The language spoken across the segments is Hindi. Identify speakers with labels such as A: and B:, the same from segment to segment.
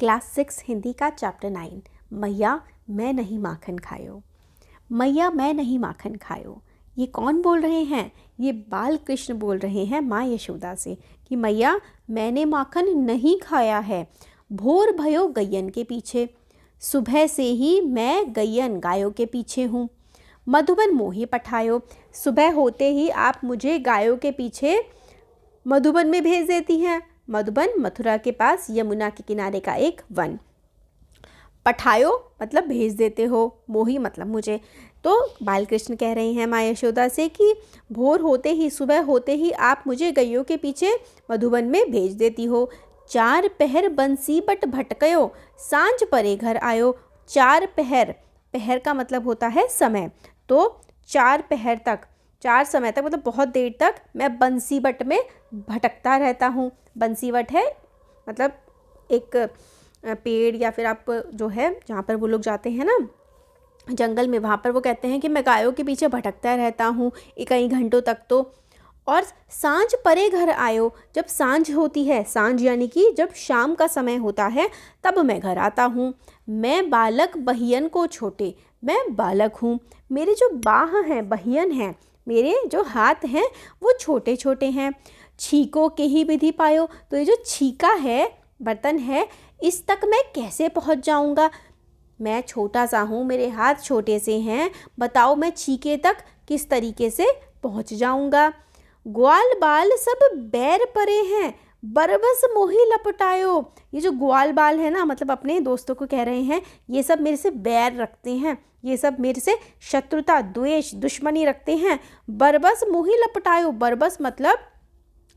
A: क्लास 6 हिंदी का चैप्टर 9 मैया मैं नहीं माखन खायो। मैया मैं नहीं माखन खायो, ये कौन बोल रहे हैं? ये बाल कृष्ण बोल रहे हैं माँ यशोदा से कि मैया मैंने माखन नहीं खाया है। भोर भयो गैयन के पीछे, सुबह से ही मैं गैयन गायों के पीछे हूँ। मधुबन मोहि पठायो, सुबह होते ही आप मुझे गायों के पीछे मधुबन में भेज देती हैं। मधुबन मथुरा के पास यमुना के किनारे का एक वन। पठायो मतलब भेज देते हो, मोही मतलब मुझे। तो बालकृष्ण कह रहे हैं माँ यशोदा से कि भोर होते ही, सुबह होते ही आप मुझे गैयों के पीछे मधुबन में भेज देती हो। चार पहर बंसी बट भटकयो, सांझ परे घर आयो। चार पहर, पहर का मतलब होता है समय, तो चार पहर तक, चार समय तक मतलब बहुत देर तक मैं बंसी बट में भटकता रहता हूँ। बंसी बट है मतलब एक पेड़ या फिर आप जो है जहाँ पर वो लोग जाते हैं ना जंगल में, वहाँ पर वो कहते हैं कि मैं गायों के पीछे भटकता रहता हूँ कई घंटों तक। तो और सांझ परे घर आयो, जब सांझ होती है, सांझ यानी कि जब शाम का समय होता है तब मैं घर आता हूँ। मैं बालक बहियन को छोटे, मैं बालक हूँ, मेरे जो बाह हैं बहियन हैं, मेरे जो हाथ हैं वो छोटे छोटे हैं। छीको के ही विधि पायो, तो ये जो छीका है बर्तन है इस तक मैं कैसे पहुँच जाऊँगा? मैं छोटा सा हूँ, मेरे हाथ छोटे से हैं, बताओ मैं छीके तक किस तरीके से पहुँच जाऊँगा? ग्वाल बाल सब बैर परे हैं, बरबस मोही लपटायो। ये जो ग्वाल बाल है ना, मतलब अपने दोस्तों को कह रहे हैं ये सब मेरे से बैर रखते हैं, ये सब मेरे से शत्रुता, द्वेष, दुश्मनी रखते हैं। बरबस मोही लपटायो, बरबस मतलब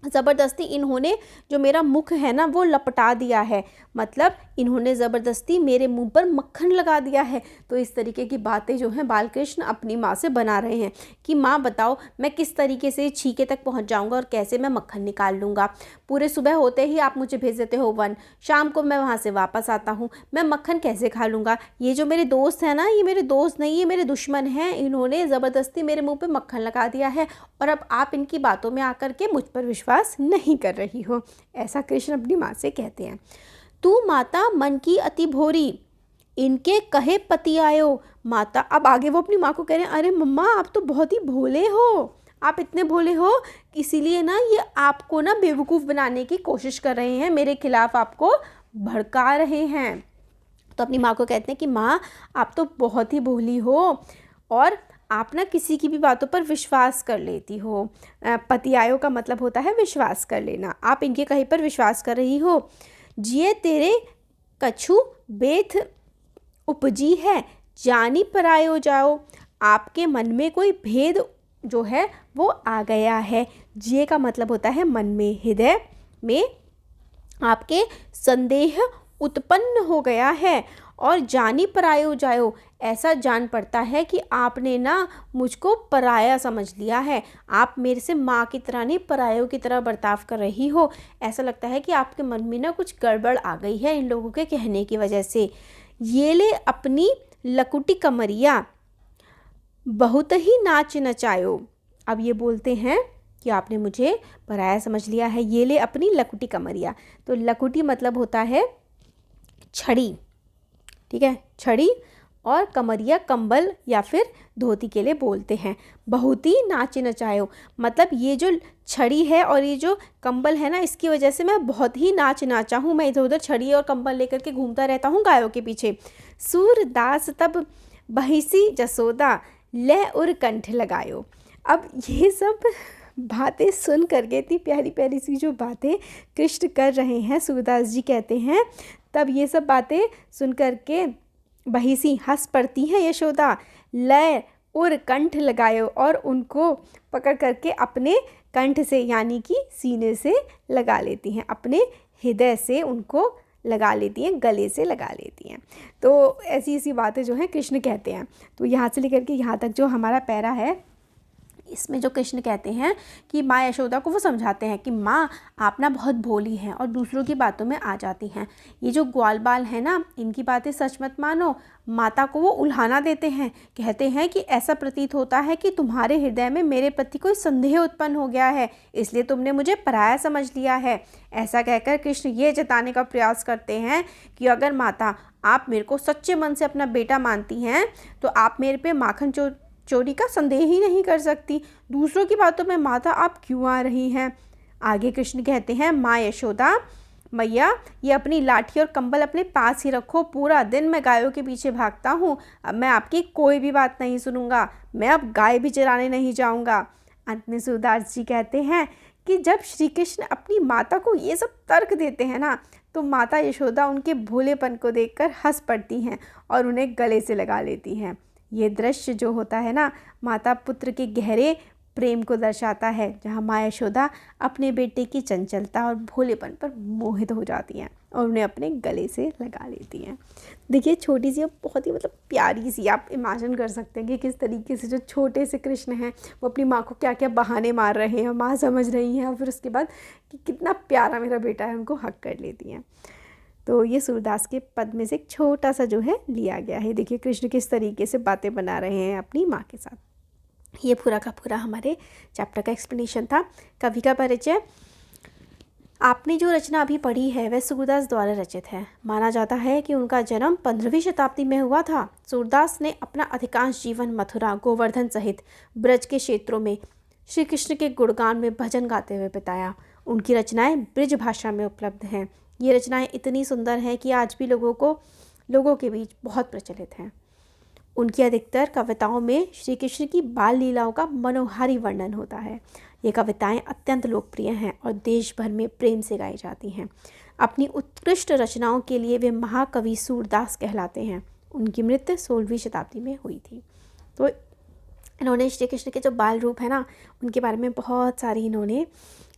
A: ज़बरदस्ती इन्होंने जो मेरा मुख है ना वो लपटा दिया है, मतलब इन्होंने ज़बरदस्ती मेरे मुंह पर मक्खन लगा दिया है। तो इस तरीके की बातें जो हैं बालकृष्ण अपनी माँ से बना रहे हैं कि माँ बताओ मैं किस तरीके से छीके तक पहुँच जाऊँगा और कैसे मैं मक्खन निकाल लूँगा। पूरे सुबह होते ही आप मुझे भेज देते हो वन, शाम को मैं वहाँ से वापस आता हूँ, मैं मक्खन कैसे खा लूँगा? ये जो मेरे दोस्त हैं ना, ये मेरे दोस्त नहीं, ये मेरे दुश्मन हैं, इन्होंने ज़बरदस्ती मेरे मुँह पर मक्खन लगा दिया है और अब आप इनकी बातों में आकर के मुझ पर विश्वास नहीं कर रही हो। ऐसा कृष्ण अपनी माँ से कहते हैं। तू माता मन की अति भोरी, इनके कहे पति आयो। माता, अब आगे वो अपनी माँ को कह रहे हैं अरे मम्मा आप तो बहुत ही भोले हो, आप इतने भोले हो इसीलिए ना ये आपको ना बेवकूफ़ बनाने की कोशिश कर रहे हैं, मेरे खिलाफ आपको भड़का रहे हैं। तो अपनी माँ को कहते हैं कि माँ आप तो बहुत ही भोली हो और आप ना किसी की भी बातों पर विश्वास कर लेती हो। पति आयो का मतलब होता है विश्वास कर लेना, आप इनके कहीं पर विश्वास कर रही हो। जिए तेरे कछु बेथ उपजी है, जानी परायो जाओ। आपके मन में कोई भेद जो है वो आ गया है। जिए का मतलब होता है मन में, हृदय में आपके संदेह उत्पन्न हो गया है और जानी परायो जायो, ऐसा जान पड़ता है कि आपने ना मुझको पराया समझ लिया है। आप मेरे से माँ की तरह नहीं परायों की तरह बर्ताव कर रही हो। ऐसा लगता है कि आपके मन में ना कुछ गड़बड़ आ गई है इन लोगों के कहने की वजह से। ये ले अपनी लकुटी कमरिया, बहुत ही नाच नचायो। अब ये बोलते हैं कि आपने मुझे पराया समझ लिया है। ये ले अपनी लकुटी कमरिया, तो लकुटी मतलब होता है छड़ी, ठीक है, छड़ी, और कमरिया कंबल या फिर धोती के लिए बोलते हैं। बहुत ही नाच नचायो मतलब ये जो छड़ी है और ये जो कंबल है ना, इसकी वजह से मैं बहुत ही नाच नाचा हूँ। मैं इधर उधर छड़ी और कंबल लेकर के घूमता रहता हूँ गायों के पीछे। सूरदास तब बहिसी जसोदा, लह उर कंठ लगायो। अब ये सब बातें सुन करके, इतनी प्यारी प्यारी सी जो बातें कृष्ण कर रहे हैं, सूरदास जी कहते हैं, तब ये सब बातें सुन करके बहिसी हंस पड़ती हैं यशोदा, लय और कंठ लगायो, और उनको पकड़ करके अपने कंठ से यानी कि सीने से लगा लेती हैं, अपने हृदय से उनको लगा लेती हैं, गले से लगा लेती हैं। तो ऐसी ऐसी बातें जो हैं कृष्ण कहते हैं। तो यहाँ से लेकर के यहाँ तक जो हमारा पैरा है इसमें जो कृष्ण कहते हैं कि माँ यशोदा को वो समझाते हैं कि माँ आप ना बहुत भोली हैं और दूसरों की बातों में आ जाती हैं। ये जो ग्वाल बाल हैं ना, इनकी बातें सच मत मानो। माता को वो उल्हाना देते हैं, कहते हैं कि ऐसा प्रतीत होता है कि तुम्हारे हृदय में मेरे प्रति कोई संदेह उत्पन्न हो गया है, इसलिए तुमने मुझे पराया समझ लिया है। ऐसा कहकर कृष्ण ये जताने का प्रयास करते हैं कि अगर माता आप मेरे को सच्चे मन से अपना बेटा मानती हैं तो आप मेरे पे माखन चोरी का संदेह ही नहीं कर सकती। दूसरों की बातों में माता आप क्यों आ रही हैं। आगे कृष्ण कहते हैं, माँ यशोदा, मैया ये अपनी लाठी और कंबल अपने पास ही रखो। पूरा दिन मैं गायों के पीछे भागता हूँ, अब मैं आपकी कोई भी बात नहीं सुनूंगा। मैं अब गाय भी चराने नहीं जाऊँगा। अंत में सूरदास जी कहते हैं कि जब श्री कृष्ण अपनी माता को ये सब तर्क देते हैं ना, तो माता यशोदा उनके भोलेपन को देखकर हंस पड़ती हैं और उन्हें गले से लगा लेती हैं। ये दृश्य जो होता है ना, माता पुत्र के गहरे प्रेम को दर्शाता है, जहाँ माँ यशोदा अपने बेटे की चंचलता और भोलेपन पर मोहित हो जाती हैं और उन्हें अपने गले से लगा लेती हैं। देखिए छोटी सी, बहुत ही प्यारी सी, आप इमेजिन कर सकते हैं कि किस तरीके से जो छोटे से कृष्ण हैं वो अपनी माँ को क्या क्या बहाने मार रहे हैं, माँ समझ रही हैं, और फिर उसके बाद कि कितना प्यारा मेरा बेटा है उनको हक कर लेती हैं। तो ये सूरदास के पद में से एक छोटा सा जो है लिया गया है। देखिए कृष्ण किस तरीके से बातें बना रहे हैं अपनी माँ के साथ। ये पूरा का पूरा हमारे चैप्टर का एक्सप्लेनेशन था। कवि का परिचय। आपने जो रचना अभी पढ़ी है वह सूरदास द्वारा रचित है। माना जाता है कि उनका जन्म 15वीं शताब्दी में हुआ था। सूरदास ने अपना अधिकांश जीवन मथुरा, गोवर्धन सहित ब्रज के क्षेत्रों में श्री कृष्ण के गुणगान में भजन गाते हुए बिताया। उनकी रचनाएं ब्रज भाषा में उपलब्ध हैं। ये रचनाएं इतनी सुंदर हैं कि आज भी लोगों के बीच बहुत प्रचलित हैं। उनकी अधिकतर कविताओं में श्री कृष्ण की बाल लीलाओं का मनोहारी वर्णन होता है। ये कविताएं अत्यंत लोकप्रिय हैं और देश भर में प्रेम से गाई जाती हैं। अपनी उत्कृष्ट रचनाओं के लिए वे महाकवि सूरदास कहलाते हैं। उनकी मृत्यु 16वीं शताब्दी में हुई थी। तो इन्होंने श्री कृष्ण के जो बाल रूप है ना, उनके बारे में बहुत सारी इन्होंने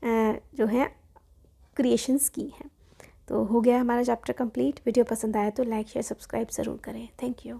A: जो है क्रिएशंस की हैं। तो हो गया हमारा चैप्टर कंप्लीट। वीडियो पसंद आया तो लाइक शेयर सब्सक्राइब ज़रूर करें। Thank you.